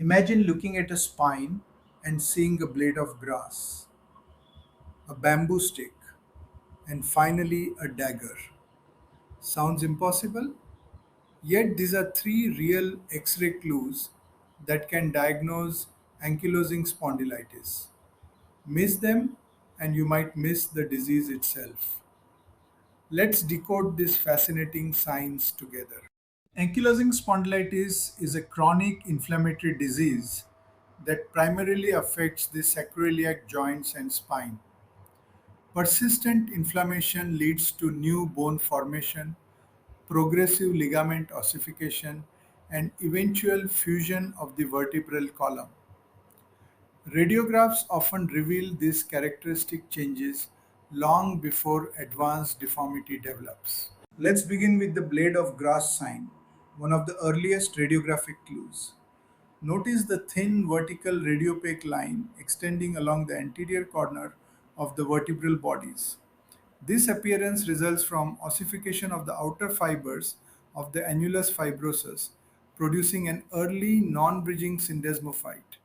Imagine looking at a spine and seeing a blade of grass, a bamboo stick, and finally a dagger. Sounds impossible? Yet these are three real X-ray clues that can diagnose ankylosing spondylitis. Miss them and you might miss the disease itself. Let's decode this fascinating science together. Ankylosing spondylitis is a chronic inflammatory disease that primarily affects the sacroiliac joints and spine. Persistent inflammation leads to new bone formation, progressive ligament ossification, and eventual fusion of the vertebral column. Radiographs often reveal these characteristic changes long before advanced deformity develops. Let's begin with the blade of grass sign, one of the earliest radiographic clues. Notice the thin vertical radiopaque line extending along the anterior corner of the vertebral bodies. This appearance results from ossification of the outer fibers of the annulus fibrosus, producing an early non-bridging syndesmophyte.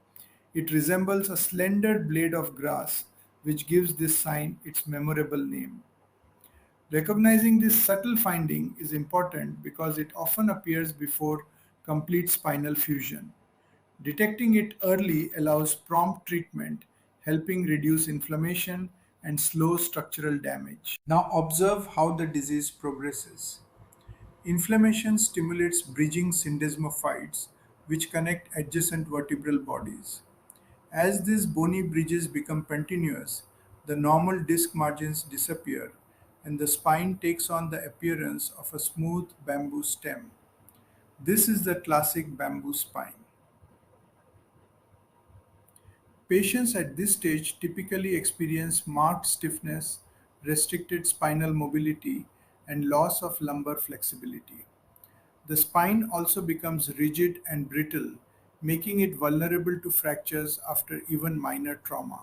It resembles a slender blade of grass, which gives this sign its memorable name. Recognizing this subtle finding is important because it often appears before complete spinal fusion. Detecting it early allows prompt treatment, helping reduce inflammation and slow structural damage. Now observe how the disease progresses. Inflammation stimulates bridging syndesmophytes, which connect adjacent vertebral bodies. As these bony bridges become continuous, the normal disc margins disappear and the spine takes on the appearance of a smooth bamboo stem. This is the classic bamboo spine. Patients at this stage typically experience marked stiffness, restricted spinal mobility, and loss of lumbar flexibility. The spine also becomes rigid and brittle, making it vulnerable to fractures after even minor trauma.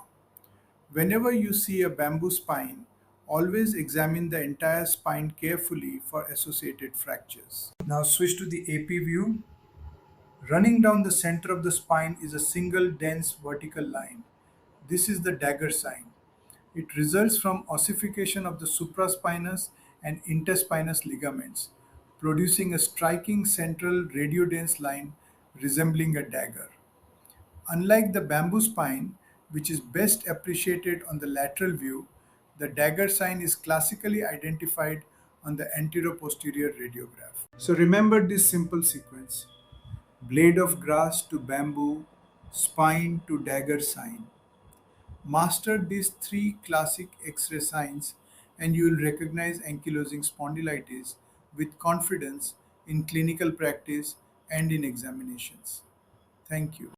Whenever you see a bamboo spine, always examine the entire spine carefully for associated fractures. Now switch to the AP view. Running down the center of the spine is a single dense vertical line. This is the dagger sign. It results from ossification of the supraspinous and interspinous ligaments, producing a striking central radiodense line resembling a dagger. Unlike the bamboo spine, which is best appreciated on the lateral view, the dagger sign is classically identified on the anteroposterior radiograph. So remember this simple sequence: blade of grass to bamboo, spine to dagger sign. Master these three classic X-ray signs and you will recognize ankylosing spondylitis with confidence in clinical practice and in examinations. Thank you.